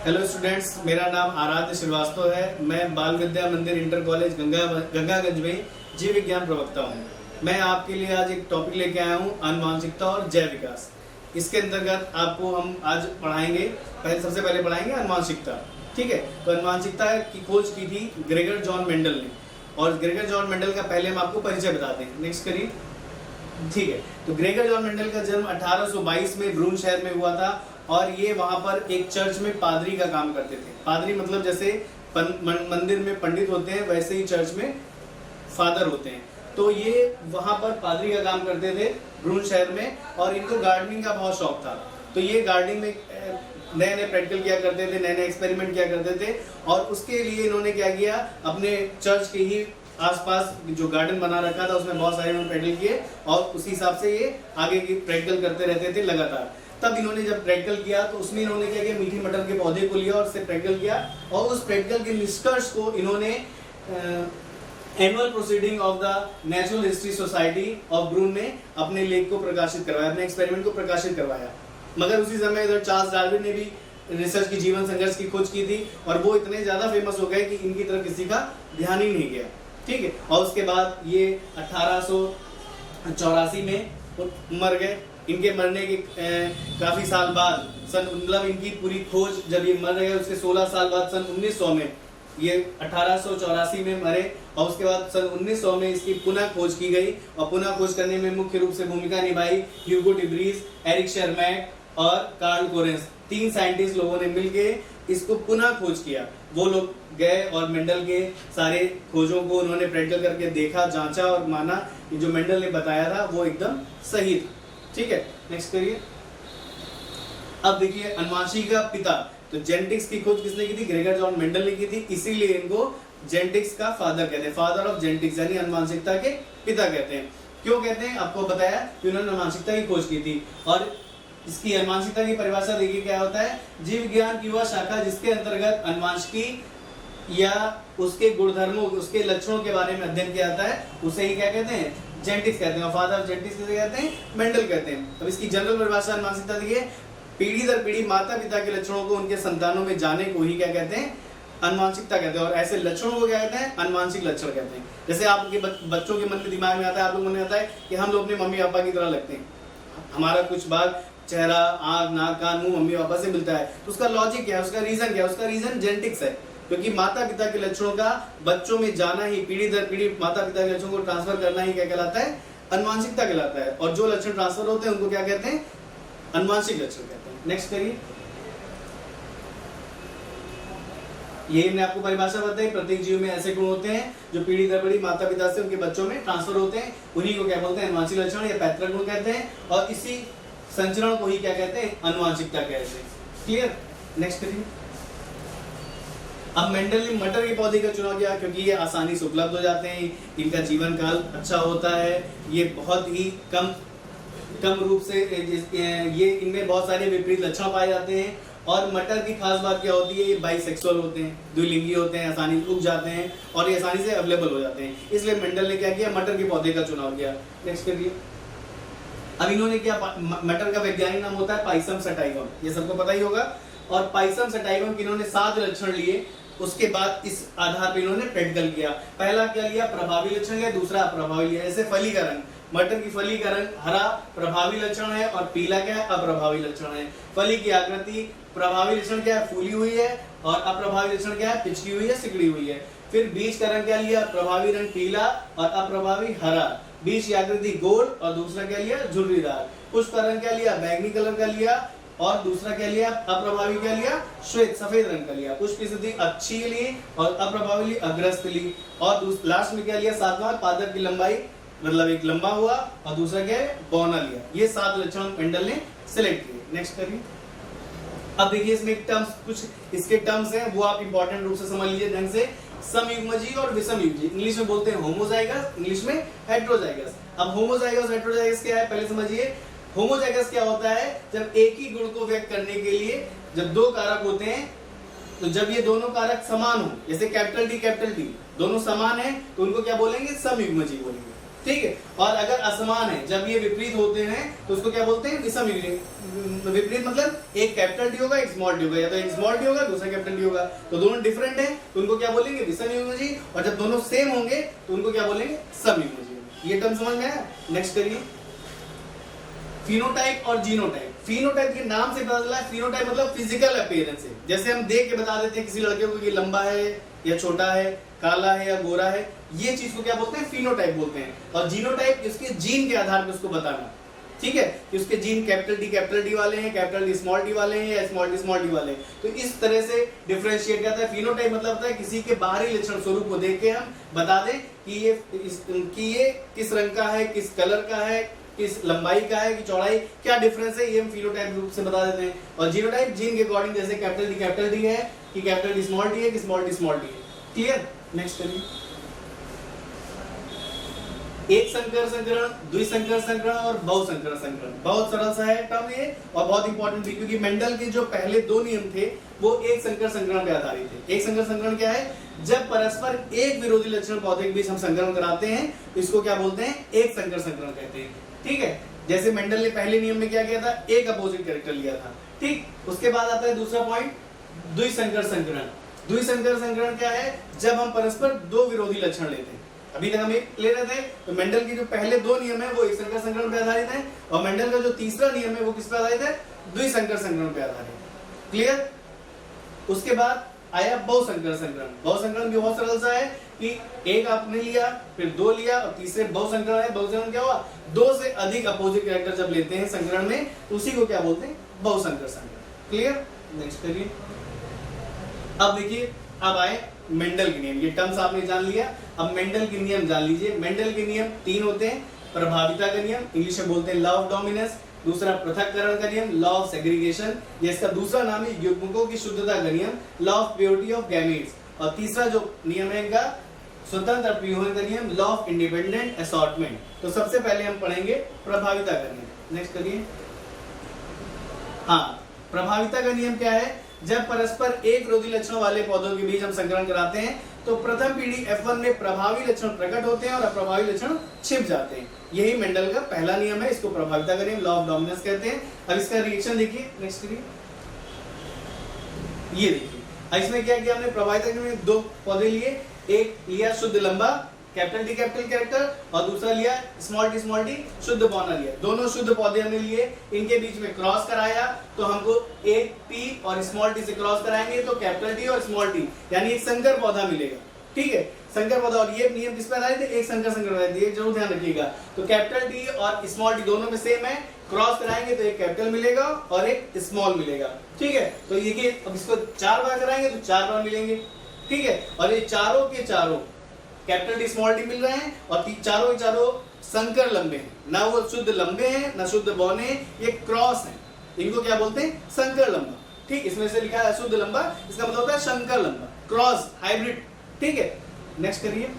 Hello students, मेरा नाम आराध्य श्रीवास्तव है। मैं बाल विद्या मंदिर इंटर कॉलेज गंगागंज में जीव विज्ञान प्रवक्ता हूँ। मैं आपके लिए आज एक टॉपिक लेके आया हूँ, आनुवांशिकता और जैव विकास। इसके अंतर्गत आपको हम आज पढ़ाएंगे, सबसे पहले पढ़ाएंगे आनुवांशिकता। ठीक है, तो आनुवांशिकता की खोज की थी ग्रेगर जॉन मेंडल ने, और ग्रेगर जॉन मेंडल का पहले हम आपको परिचय बताते हैं। नेक्स्ट करिए। ठीक है, तो ग्रेगर जॉन मेंडल का जन्म 1822 में ब्रून शहर में हुआ था, और ये वहां पर एक चर्च में पादरी का काम करते थे। पादरी मतलब जैसे मंदिर में पंडित होते हैं, वैसे ही चर्च में फादर होते हैं। तो ये वहां पर पादरी का काम करते थे ब्रून शहर में, और इनको गार्डनिंग का बहुत शौक था। तो ये गार्डनिंग में नए नए प्रैक्टिकल किया करते थे, नए नए एक्सपेरिमेंट किया करते थे, और उसके लिए इन्होंने क्या किया, अपने चर्च के ही आसपास जो गार्डन बना रखा था उसमें बहुत सारे प्रैक्टिकल किए, और उसी हिसाब से ये आगे की प्रैक्टिकल करते रहते थे लगातार। तब इन्होंने जब प्रैक्टिकल किया तो उसमें इन्होंने क्या किया, मीठी मटर के पौधे को लिया और उससे प्रैक्टिकल किया, और उस प्रैक्टिकल के निष्कर्ष को इन्होंने annual proceeding of the natural history society of Brunn में अपने लेख को प्रकाशित करवाया, अपने एक्सपेरिमेंट को प्रकाशित करवाया। मगर उसी समय इधर चार्ल्स डार्विन ने भी रिसर्च की जीवन संघर्ष की खोज की थी, और वो इतने ज्यादा फेमस हो गए कि इनकी तरफ किसी का ध्यान ही नहीं गया। ठीक है, और उसके बाद ये 1884 में मर गए। इनके मरने के काफी साल बाद मतलब इनकी पूरी खोज जब ये मर गए उसके 16 साल बाद सन 1900 में, ये 1884 में मरे, और उसके बाद सन 1900 में इसकी पुनः खोज की गई, और पुनः खोज करने में मुख्य रूप से भूमिका निभाई ह्यूगो डिब्रीज, एरिक शर्मैक और कार्ल कोरेंस। 3 साइंटिस्ट लोगों ने मिलकर इसको पुनः खोज किया। वो लोग गए और मेंडल के सारे खोजों को उन्होंने प्रैक्टिकल करके देखा, जांचा और माना कि जो मेंडल ने बताया था वो एकदम सही था। ठीक है, नेक्स्ट करिए। अब देखिए अनुवांशिकी का पिता, तो जेनेटिक्स की खोज किसने की थी? ग्रेगर जॉन मेंडल ने की थी, इसीलिए इनको जेनेटिक्स का फादर कहते हैं, फादर ऑफ जेनेटिक्स, यानी अनुवांशिकता के पिता कहते हैं। क्यों कहते हैं? आपको बताया कि उन्होंने अनुवांशिकता की खोज की थी। और इसकी अनुवांशिकता की परिभाषा देखिए क्या होता है, जीव विज्ञान की वह शाखा जिसके अंतर्गत अनुवांशिकी या उसके गुणधर्मों, उसके लक्षणों के बारे में अध्ययन किया जाता है, उसे ही क्या कहते हैं? जेनेटिक्स कहते हैं। फादर ऑफ जेनेटिक्स किसे कहते हैं? मेंडल कहते हैं। अब इसकी जनरल परिभाषा अनुवांशिकता देखिए, पीढ़ी दर पीढ़ी माता पिता के लक्षणों को उनके संतानों में जाने को ही क्या कहते हैं? अनुवांशिकता कहते हैं। और ऐसे लक्षणों को क्या कहते हैं? अनुवांशिक लक्षण कहते हैं। जैसे आपके बच्चों के मन में दिमाग में आता है, आप लोग मन में आता है कि हम लोग अपने मम्मी पापा की तरह लगते हैं, हमारा कुछ भाग चेहरा, आंख, नाक, कान, मुंह मम्मी पापा से मिलता है। तो उसका लॉजिक क्या है? उसका रीजन क्या है? उसका रीजन जेनेटिक्स है, क्योंकि माता पिता के लक्षणों का बच्चों में जाना ही, पीढ़ी दर पीढ़ी माता पिता के लक्षणों को ट्रांसफर करना ही क्या कहलाता है? अनुवांशिकता कहलाता है। और जो लक्षण ट्रांसफर होते हैं उनको क्या कहते हैं? अनुवांशिक लक्षण कहते हैं। नेक्स्ट करिए। ये मैंने आपको परिभाषा बताई, प्रत्येक जीव में ऐसे गुण होते हैं जो पीढ़ी दर पीढ़ी माता पिता से उनके बच्चों में ट्रांसफर होते हैं, उन्हीं को क्या बोलते हैं? अनुवांशिक लक्षण या पैतृक गुण कहते हैं, और इसी संचरण को ही क्या कहते हैं? अनुवांशिकता कहते हैं। क्लियर? नेक्स्ट करिए। अब मेंडल ने मटर के पौधे का चुनाव किया क्योंकि ये आसानी से उपलब्ध हो जाते हैं, इनका जीवन काल अच्छा होता है, ये बहुत ही कम रूप से ये इनमें बहुत सारे विपरीत लक्षण पाए जाते हैं। और मटर की खास बात क्या होती है? ये बाइसेक्सुअल होते हैं, द्विलिंगी होते हैं, आसानी से उग जाते हैं और ये आसानी से अवेलेबल हो जाते हैं। इसलिए मेंडल ने क्या किया? मटर के पौधे का चुनाव किया। नेक्स्ट करिए। अब इन्होंने क्या, मटर का वैज्ञानिक नाम होता है पाइसम सटाइवम, ये सबको पता ही होगा। और पाइसम सटाइवम के इन्होंने 7 लक्षण लिए, उसके बाद इस आधार पर इन्होंने प्रैक्टिकल किया। पहला क्या लिया? प्रभावी लक्षण लिया, दूसरा अप्रभावी लिया। जैसे फली का रंग, मटर की फली का रंग हरा प्रभावी लक्षण है, और पीला क्या है? अप्रभावी लक्षण है। फली की आकृति, प्रभावी लक्षण क्या है? फूली हुई है, और अप्रभावी लक्षण क्या है? पिचकी हुई है, सिकुड़ी हुई है। फिर बीज का रंग क्या लिया? प्रभावी रंग पीला और अप्रभावी हरा। बीज की आकृति गोल, और दूसरा क्या लिया? झुर्रीदार। पुष्प का रंग क्या लिया? बैंगनी कलर का लिया, और दूसरा क्या लिया? अप्रभावी क्या लिया? श्वेत सफेद रंग का लिया। पुष्प की स्थिति अच्छी ली और अप्रभावी ली अग्रस्त ली। और लास्ट में क्या लिया? 7वां, पादप की लंबाई, मतलब एक लंबा हुआ, और दूसरा क्या है? बौना लिया। ये 7 लक्षण मेंडल ने सिलेक्ट किए। नेक्स्ट करिए। अब देखिए इसमें टर्म्स, कुछ इसके टर्म्स हैं, वो आप इंपॉर्टेंट रूप से समझ लीजिए ढंग से। समयुग्मजीय और विषमयुग्मजीय, इंग्लिश में बोलते हैं होमोजाइगस, इंग्लिश में हेटेरोजाइगस। अब होमोजाइगस और हेटेरोजाइगस क्या है पहले समझिए। होमोजाइगस क्या होता है? जब एक ही गुण को व्यक्त करने के लिए जब 2 कारक होते हैं, तो जब ये दोनों कारक समान हो, जैसे कैपिटल टी दोनों समान है, तो उनको क्या बोलेंगे? समयुग्मजीय बोलेंगे। ठीक है। और अगर असमान है, जब ये विपरीत होते हैं तो उसको क्या बोलते हैं, विषम युग्म। विपरीत मतलब एक कैपिटल डी होगा, एक स्मॉल डी होगा, या तो एक स्मॉल डी होगा, दूसरा कैपिटल डी होगा, तो दोनों डिफरेंट है तो उनको क्या बोलेंगे, विषम युग्मजी। और जब दोनों सेम होंगे तो उनको क्या बोलेंगे, समयुग्मजी। ये टर्म समझ में आया। नेक्स्ट करिए, फिनोटाइप और जीनोटाइप। फिनोटाइप के नाम से पता चला है, फिनोटाइप मतलब फिजिकल अपीयरेंस है। जैसे हम देख के बता देते हैं किसी लड़के को कि लंबा है या छोटा है, काला है या गोरा है, ये चीज को क्या बोलते हैं, फिनोटाइप बोलते हैं। और जीनोटाइप उसके जीन के आधार पर उसको बताना, ठीक है, कि उसके जीन कैपिटल डी वाले हैं, कैपिटल डी स्मॉल डी वाले हैं, या स्मॉल डी वाले हैं। तो इस तरह से डिफरेंशिएट करता है। फिनोटाइप मतलब होता है किसी के बाहरी लक्षण स्वरूप को देख के हम बता दें कि ये किस रंग का है, किस कलर का है, किस लंबाई का है, कि चौड़ाई, क्या डिफरेंस है, ये हम फिनोटाइप रूप से बता देते हैं। और जीनोटाइप जीन के अकॉर्डिंग, जैसे कैपिटल डी है कि कैपिटल डी स्मॉल डी है कि स्मॉल डी है। क्लियर। नेक्स्ट करिए, एक संकर संकरण, द्विसंकर संकरण और बहुसंकर संकरण। बहुत सरल सा है टर्म ये, और बहुत इंपॉर्टेंट भी, क्योंकि मेंडल के जो पहले दो नियम थे वो एक संकर संकरण पे आधारित थे। एक संकर संकरण क्या है, जब परस्पर एक विरोधी लक्षण पौधे के बीच हम संकरण कराते हैं, इसको क्या बोलते हैं, एक संकर संकरण कहते हैं। ठीक है, जैसे मेंडल ने पहले नियम में क्या किया था, एक अपोजिट कैरेक्टर लिया था। ठीक, उसके बाद आता है दूसरा पॉइंट, द्विसंकर संकरण। द्विसंकर संकरण क्या है, जब हम परस्पर दो विरोधी लक्षण लेते हैं। अभी तक हम एक ले रहे थे, तो मेंडल के जो पहले दो नियम है वो एक संकर संकरण पे आधारित है, और मेंडल का जो तीसरा नियम है वो किस पे आधारित है, द्विसंकर संकरण पे आधारित। क्लियर। उसके बाद आया बहुसंकर संकरण। बहुसंकरण भी बहुत सरल सा है कि एक आपने लिया, फिर दो लिया, और तीसरे बहुसंकरण है। बहुसंकरण क्या हुआ, दो से अधिक अपोजिट कैरेक्टर जब लेते हैं संकरण में, तो उसी को क्या बोलते हैं, बहुसंकर संकरण। क्लियर। नेक्स्ट करिए, अब देखिए, अब आए मेंडल के नियम। ये टर्म्स आपने जान लिया, अब मेंडल के नियम जान लीजिए। मेंडल के नियम तीन होते हैं, प्रभाविता का नियम, इंग्लिश में बोलते हैं लॉ ऑफ डोमिनेंस। दूसरा पृथक्करण का नियम, लॉ ऑफ सेग्रीगेशन, ये इसका दूसरा नाम है युग्मकों की शुद्धता का नियम, law of purity of gametes. और तीसरा जो नियम है इनका स्वतंत्र अपीहोन का नियम, लॉ ऑफ इंडिपेंडेंट असॉर्टमेंट। तो सबसे पहले हम पढ़ेंगे प्रभाविता का नियम। नेक्स्ट करिए। हाँ, प्रभाविता का नियम क्या है, जब परस्पर एक विरोधी लक्षण वाले पौधों के बीच हम संकरण कराते हैं तो प्रथम पीढ़ी F1 में प्रभावी लक्षण प्रकट होते हैं और अप्रभावी लक्षण छिप जाते हैं। यही मेंडल का पहला नियम है, इसको प्रभाविता का नियम, लॉ ऑफ डोमिनेंस कहते हैं। अब इसका रिएक्शन देखिए। नेक्स्ट करिए, ये देखिए, इसमें क्या किया हमने, प्रभाविता के नियम दो पौधे लिए, एक लिया शुद्ध लंबा कैपिटल डी कैरेक्टर, और दूसरा लिया स्मॉल डी शुद्ध बौना लिया। दोनों शुद्ध पौधे हमने लिए, इनके बीच में क्रॉस कराया, तो हमको एक पी और स्मॉल टी से क्रॉस कराएंगे तो कैपिटल डी और स्मॉल टी, यानी एक संकर पौधा मिलेगा। ठीक है, संकर पौधा। और ये नियम किस पे आधारित है, एक संकर संकर, जरूर ध्यान रखिएगा। तो कैपिटल डी और स्मॉल डी दोनों में सेम है, क्रॉस कराएंगे तो एक कैपिटल मिलेगा और एक स्मॉल मिलेगा। ठीक है, तो ये अब इसको 4 बार कराएंगे तो 4 बार मिलेंगे। ठीक है, और ये चारों के चारों कैपिटल डी स्मॉल डी मिल रहे हैं, और चारों के चारों संकर लंबे हैं, ना वो शुद्ध लंबे हैं ना शुद्ध बौने हैं, ये क्रॉस हैं। इनको क्या बोलते हैं, संकर लंबा। ठीक, इसमें से लिखा है शुद्ध लंबा, इसका मतलब होता है संकर लंबा, क्रॉस, हाइब्रिड। ठीक है, नेक्स्ट करिए।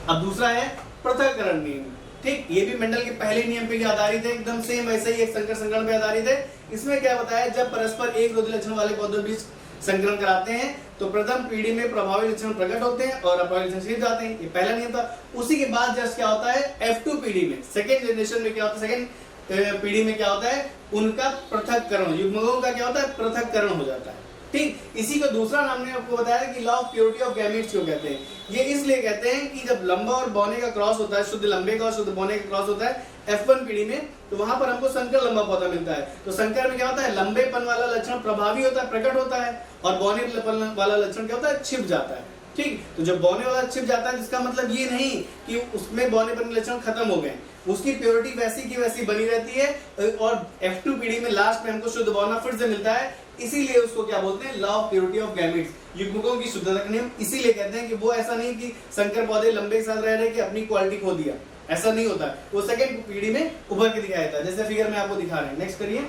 अब दूसरा है पृथक्करण नियम। ठीक, ये भी मेंडल के पहले नियम पे आधारित है, एकदम सेम वैसे ही एक संकर संकरण पे आधारित है। इसमें क्या बताया, जब परस्पर एक विरोधी लक्षण वाले पौधों के बीच संकरण कराते हैं तो प्रथम पीढ़ी में प्रभावी लक्षण प्रकट होते हैं और अप्रभावी लक्षण छिप जाते हैं। ये पहला नियम था। उसी के बाद जस्ट क्या होता है, F2 पीढ़ी में, सेकेंड जनरेशन में क्या होता है, सेकेंड पीढ़ी में क्या होता है, उनका पृथक्करण, युग्मकों का क्या होता है, पृथक्करण हो जाता है। ठीक, इसी को दूसरा नाम ने आपको बताया कि law of purity of gametes क्यों कहते हैं। ये इसलिए कहते हैं कि जब लंबा और बौने का क्रॉस होता है, शुद्ध लंबे का और शुद्ध बौने का क्रॉस होता है F1 पीढ़ी में, तो वहां पर हमको संकर लंबा पौधा मिलता है। तो संकर में क्या होता है, लंबेपन वाला लक्षण प्रभावी होता है, प्रकट होता है, और बौनेपन वाला लक्षण क्या होता है, छिप जाता है। ठीक, तो जब बौने वाला छिप जाता है, जिसका मतलब ये नहीं कि उसमें बौनेपन के लक्षण खत्म हो गए, उसकी प्योरिटी वैसी की वैसी बनी रहती है, और F2 पीढ़ी में लास्ट में हमको शुद्ध बौना फिर से मिलता है। इसीलिए उसको क्या बोलते हैं, law of purity of gametes, युग्मकों की शुद्धता का नियम। इसीलिए कहते हैं कि वो ऐसा नहीं कि संकर पौधे लंबे के साथ रह रहे कि अपनी क्वालिटी खो दिया, ऐसा नहीं होता। वो सेकंड पीढ़ी में उभर के दिखाया था, जैसे फिगर में आपको दिखा रहे हैं। नेक्स्ट करिए,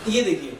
ये देखिए,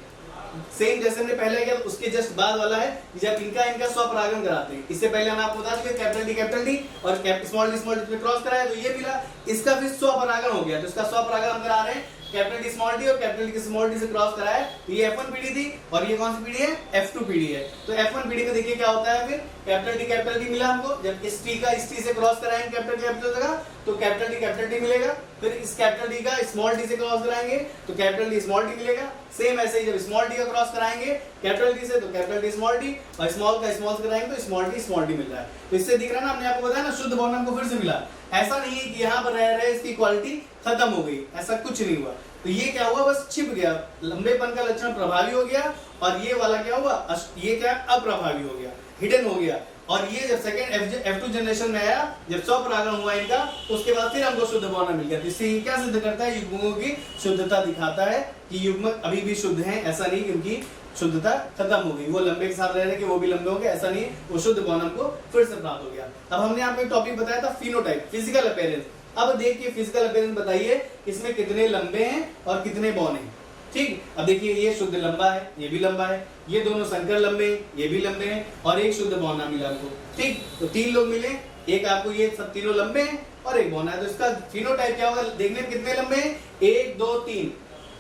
सेम जैसे हमने पहले किया उसके जस्ट बाद वाला है, जब इनका स्वपरागण कराते हैं। इससे पहले हम आपको बता दें कैपिटल डी और स्मॉल डी क्रॉस कराया तो ये मिला, इसका फिर स्वपरागण हो गया, तो इसका स्वपरागण हम करा रहे हैं कैपिटल टी स्मॉल टी और कैपिटल टी स्मॉल टी से क्रॉस कराया तो ये F1 पीढ़ी थी और ये कौन सी पीढ़ी है, F2 पीढ़ी है। तो F1 पीढ़ी में देखिए क्या होता है, फिर कैपिटल टी मिला हमको, जब इस टी का इस टी से क्रॉस कराएंगे कैपिटल का तो कैपिटल टी मिलेगा, फिर इस कैपिटल टी का स्मॉल टी से क्रॉस कराएंगे तो कैपिटल टी स्मॉल टी मिलेगा। सेम ऐसे ही जब स्मॉल टी का क्रॉस कराएंगे कैपिटल टी से तो कैपिटल टी स्मॉल टी और स्मॉल का स्मॉल से कराएंगे तो स्मॉल टी मिल रहा है। तो इससे दिख रहा है ना, हमने आपको बताया ना शुद्ध बॉन्ड हमको फिर से मिला। ऐसा नहीं है कि यहाँ पर रह रहे इसकी क्वालिटी खत्म हो गई, ऐसा कुछ नहीं हुआ। तो ये क्या हुआ, बस छिप गया, लंबेपन का लक्षण प्रभावी हो गया और ये वाला क्या हुआ, ये क्या अप्रभावी हो गया, हिडन हो गया। और ये जब सेकंड F2 जनरेशन में आया, जब स्वपरागण हुआ इनका, उसके बाद फिर हमको शुद्ध बॉन्ड मिल गया। इससे ये क्या सिद्ध करता है, युग्मकों की शुद्धता दिखाता है कि युग्मक अभी भी शुद्ध हैं, ऐसा नहीं कि उनकी शुद्धता खत्म हो गई, वो लंबे के साथ रह रहे कि वो भी लंबे हो गए, ऐसा नहीं, वो शुद्ध बॉन्ड हमको फिर से प्राप्त हो गया। अब हमने आपको एक टॉपिक बताया था फिनोटाइप, फिजिकल अपीयरेंस। अब देखिए फिजिकल अपीयरेंस बताइए इसमें कितने लंबे हैं और कितने बॉन हैं। ठीक, अब देखिए ये शुद्ध लंबा है, ये भी लंबा है, ये दोनों संकर लंबे हैं, ये भी लंबे हैं और एक शुद्ध बौना मिला आपको। ठीक, तो 3 लोग मिले, एक आपको ये सब तीनों लंबे हैं और एक बौना है। तो इसका फिनोटाइप क्या होगा, देखने में कितने लंबे हैं, 1 2 3,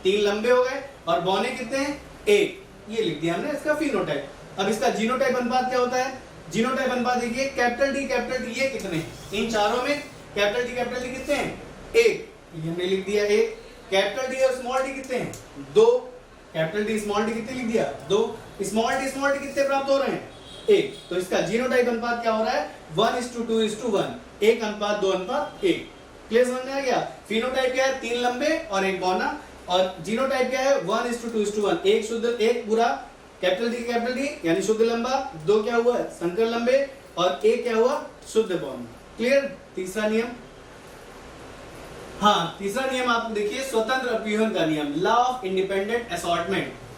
3 लंबे हो गए और बौने कितने हैं, 1, ये लिख दिया हमने इसका फिनोटाइप। अब इसका जीनोटाइप अनुपात क्या होता है, जीनोटाइप अनुपात देखिए कैपिटल टी ये कितने हैं, इन चारों में कैपिटल टी कितने हैं, 1, ये हमने लिख दिया 1। कैपिटल टी और स्मॉल टी कितने हैं, 2, कैपिटल टी स्मॉल टी कितने लिख दिया, 2, स्मॉल टी कितने प्राप्त हो रहे हैं, 1। तो इसका जीनोटाइप अनुपात क्या हो रहा है, 1:2:1, 1:2:1। क्लियर समझ में आ गया। फिनोटाइप क्या है, 3 लंबे और एक बौना, और जीनोटाइप क्या है 1:2:1, एक शुद्ध एक पूरा कैपिटल टी यानी शुद्ध लंबा, 2 क्या हुआ संकर लंबे और 1 क्या हुआ शुद्ध बौना। क्लियर। तीसरा नियम, हाँ तीसरा नियम आप देखिए, स्वतंत्र अपव्यूहन का नियम, लॉ ऑफ इंडिपेंडेंट असॉर्टमेंट।